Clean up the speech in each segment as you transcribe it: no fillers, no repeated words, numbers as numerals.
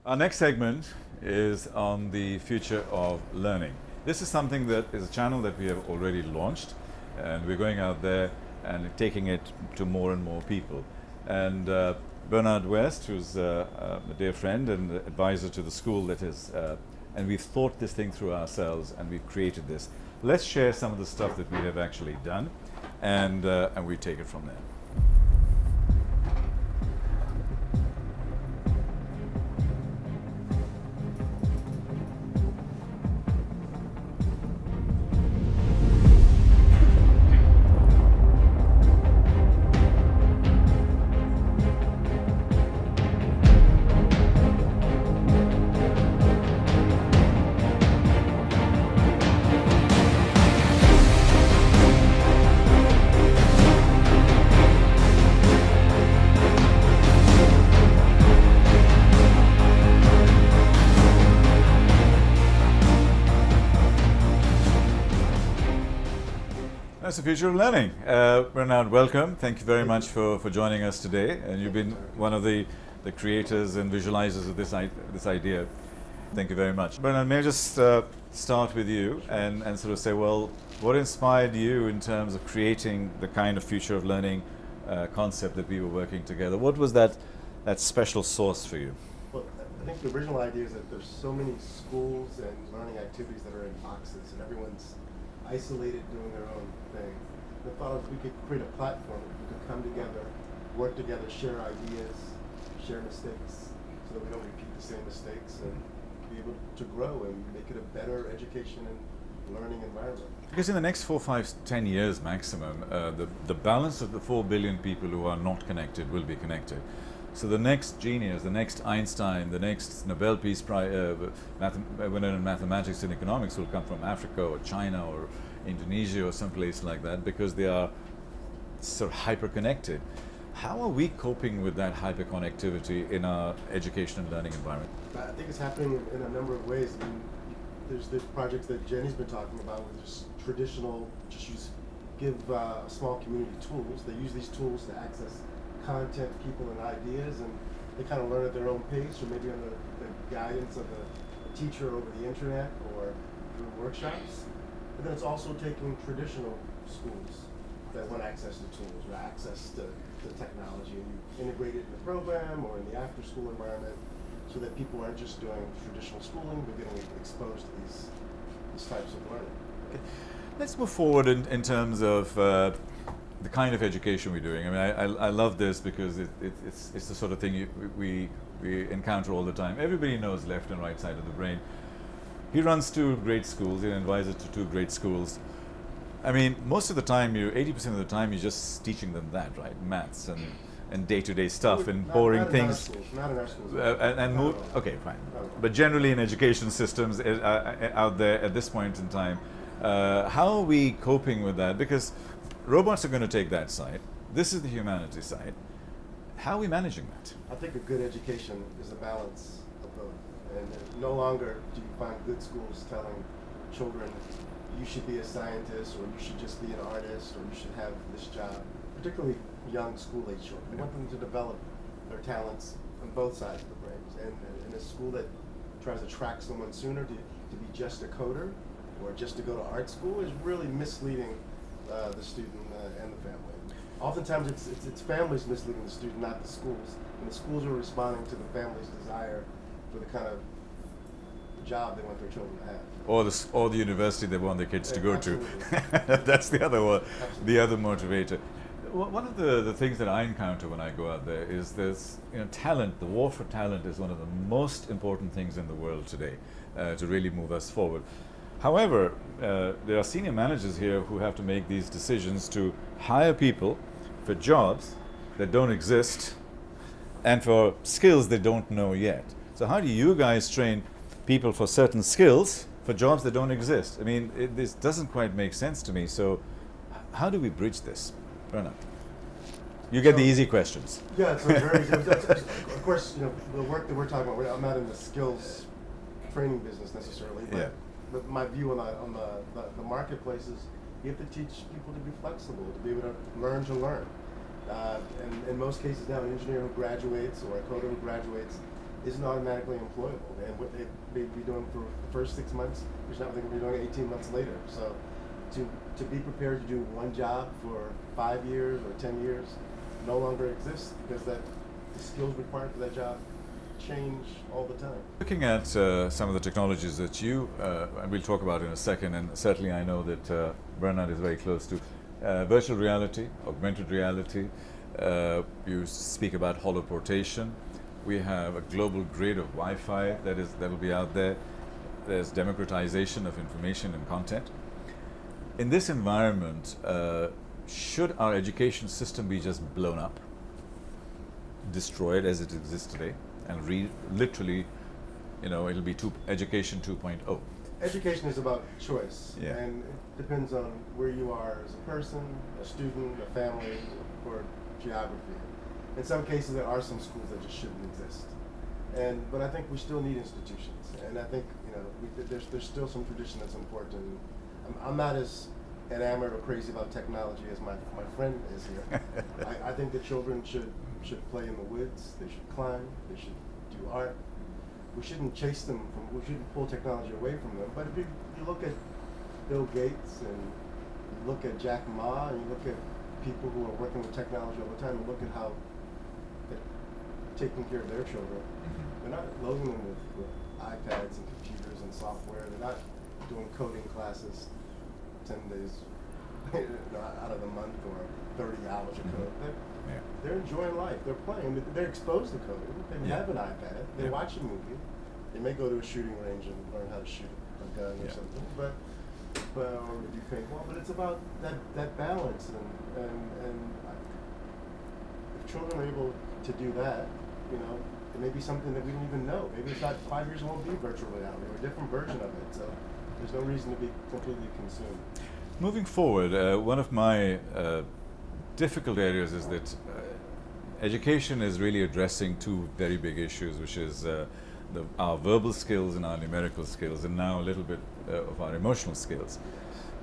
Our next segment is on the future of learning. This is something that is a channel that we have already launched, and we're going out there and taking it to more and more people. And Bernard West, who's a dear friend and advisor to the school that is, and we've thought this thing through ourselves and we've created this. Let's share some of the stuff that we have actually done, and we take it from there. That's the future of learning. Bernard, welcome. Thank you very much for joining us today. And you've been one of the creators and visualizers of this idea. Thank you very much. Bernard, may I just start with you and sort of say, well, what inspired you in terms of creating the kind of future of learning concept that we were working together? What was that special source for you? Well, I think the original idea is that there's so many schools and learning activities that are in boxes, and everyone's isolated doing their own thing. The thought is we could create a platform where we could come together, work together, share ideas, share mistakes, so that we don't repeat the same mistakes, and be able to grow and make it a better education and learning environment. Because in the next 4, 5, 10 years maximum, the balance of the 4 billion people who are not connected will be connected. So the next genius, the next Einstein, the next Nobel Peace Prize winner in mathematics and economics will come from Africa or China or Indonesia or someplace like that, because they are sort of hyper-connected. How are we coping with that hyper-connectivity in our education and learning environment? I think it's happening in a number of ways. I mean, there's projects that Jenny's been talking about with just traditional, give a small community tools. They use these tools to access content, people, and ideas, and they kind of learn at their own pace, or maybe under the guidance of a teacher over the internet or through workshops. But then it's also taking traditional schools that want access to tools or access to technology, and you integrate it in the program or in the after-school environment, so that people aren't just doing traditional schooling, but getting exposed to these types of learning. Okay. Let's move forward in terms of the kind of education we're doing. I mean, I love this because it's the sort of thing we encounter all the time. Everybody knows left and right side of the brain. He runs 2 great schools, he's an advisor to 2 great schools. I mean, most of the time, 80% of the time, you're just teaching them that, right? Maths and day-to-day stuff and boring things. Not in our schools. Okay, fine. But generally in education systems out there at this point in time, how are we coping with that? Because robots are going to take that side. This is the humanities side. How are we managing that? I think a good education is a balance of both. And no longer do you find good schools telling children, you should be a scientist, or you should just be an artist, or you should have this job. Particularly young school-age children. We want them to develop their talents on both sides of the brains. And a school that tries to track someone sooner to be just a coder, or just to go to art school, is really misleading the student and the family. Oftentimes it's families misleading the student, not the schools. And the schools are responding to the family's desire for the kind of job they want their children to have. Or the university they want their kids to go Absolutely. to. That's the other one, Absolutely. the other motivator. One of the things that I encounter when I go out there is this, talent. The war for talent is one of the most important things in the world today to really move us forward. However, there are senior managers here who have to make these decisions to hire people for jobs that don't exist and for skills they don't know yet. So how do you guys train people for certain skills for jobs that don't exist? I mean, this doesn't quite make sense to me. So how do we bridge this? Bernard, you get the easy questions. Yeah, it's very good. Of course, the work that we're talking about, I'm not in the skills training business necessarily, but Yeah. But my view on the marketplace is you have to teach people to be flexible, to be able to learn. And in most cases now, an engineer who graduates or a coder who graduates isn't automatically employable. And what they may be doing for the first 6 months, there's not what they're going to be doing 18 months later. So to be prepared to do one job for 5 years or 10 years no longer exists, because the skills required for that job change all the time. Looking at some of the technologies that you, and we'll talk about in a second, and certainly I know that Bernard is very close to virtual reality, augmented reality. You speak about holoportation. We have a global grid of Wi-Fi that will be out there. There's democratization of information and content. In this environment, should our education system be just blown up, destroyed as it exists today, and literally, it'll be education 2.0? Education is about choice, Yeah. and it depends on where you are as a person, a student, a family, or geography. In some cases, there are some schools that just shouldn't exist, but I think we still need institutions, and I think there's still some tradition that's important. I'm not as enamored or crazy about technology as my friend is here. I think that children should play in the woods. They should climb. They should do art. We shouldn't chase them we shouldn't pull technology away from them. But if you look at Bill Gates, and you look at Jack Ma, and you look at people who are working with technology all the time, and look at how they're taking care of their children. They're not loading them with iPads and computers and software. They're not doing coding classes 10 days out of the month, or 30 hours of code. They're enjoying life. They're playing. They're exposed to coding. They have an iPad. They watch a movie. They may go to a shooting range and learn how to shoot a gun or something, or do paintball. But it's about that balance, and if children are able to do that, it may be something that we don't even know. Maybe it's not 5 years. It won't be virtual reality, or a different version of it. So there's no reason to be completely consumed. Moving forward, one of my difficult areas is that education is really addressing two very big issues, which is our verbal skills and our numerical skills, and now a little bit of our emotional skills.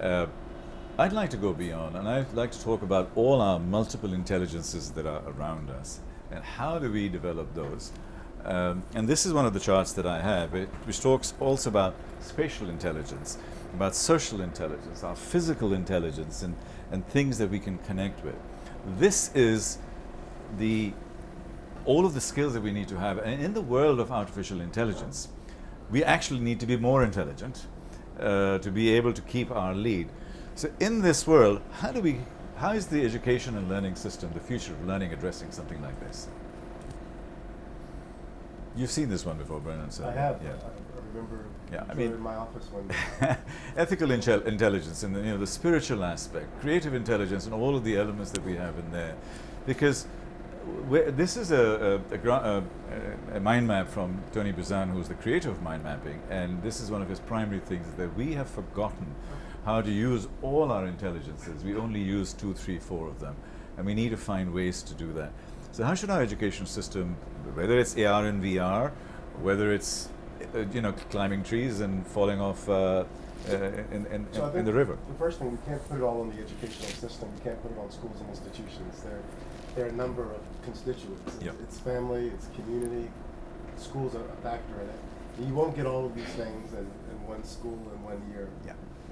I'd like to go beyond, and I'd like to talk about all our multiple intelligences that are around us, and how do we develop those. And this is one of the charts that I have, which talks also about spatial intelligence, about social intelligence, our physical intelligence, and things that we can connect with. This is all of the skills that we need to have. And in the world of artificial intelligence, we actually need to be more intelligent to be able to keep our lead. So in this world, how is the education and learning system, the future of learning, addressing something like this? You've seen this one before, Brennan. So I have. Yeah. I remember in my office one day. Ethical intelligence, and the spiritual aspect, creative intelligence, and all of the elements that we have in there, because this is a mind map from Tony Buzan, who's the creator of mind mapping, and this is one of his primary things, is that we have forgotten how to use all our intelligences. We only use 2, 3, 4 of them, and we need to find ways to do that. So how should our education system, whether it's AR and VR, whether it's climbing trees and falling off in the river? The first thing, we can't put it all on the educational system. We can't put it on schools and institutions. There are a number of constituents. It's family, it's community. Schools are a factor in it. And you won't get all of these things in one school in 1 year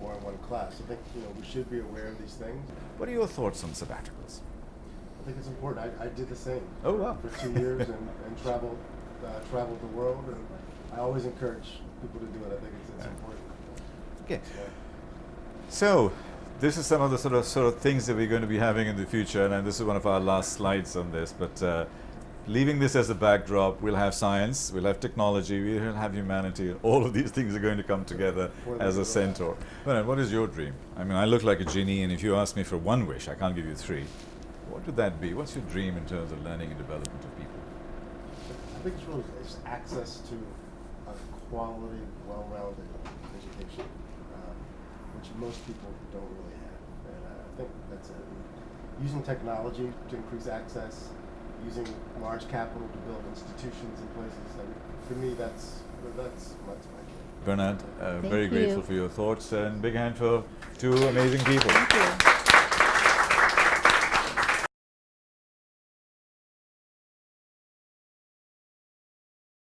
or in one class. I think we should be aware of these things. What are your thoughts on sabbaticals? I think it's important. I did the same. Oh, wow. For 2 years and traveled the world, and I always encourage people to do it. I think it's important. Okay. So this is some of the sort of things that we're going to be having in the future, and this is one of our last slides on this. But leaving this as a backdrop, we'll have science, we'll have technology, we'll have humanity. All of these things are going to come together as a centaur. But what is your dream? I mean, I look like a genie, and if you ask me for one wish, I can't give you 3. What would that be? What's your dream in terms of learning and development of people? I think it's really just access to a quality, well-rounded education, which most people don't really have. And I think that's it. And using technology to increase access, using large capital to build institutions in places. For me, that's my dream. Bernard, very grateful for your thoughts, and big hand for 2 amazing people. Thank you.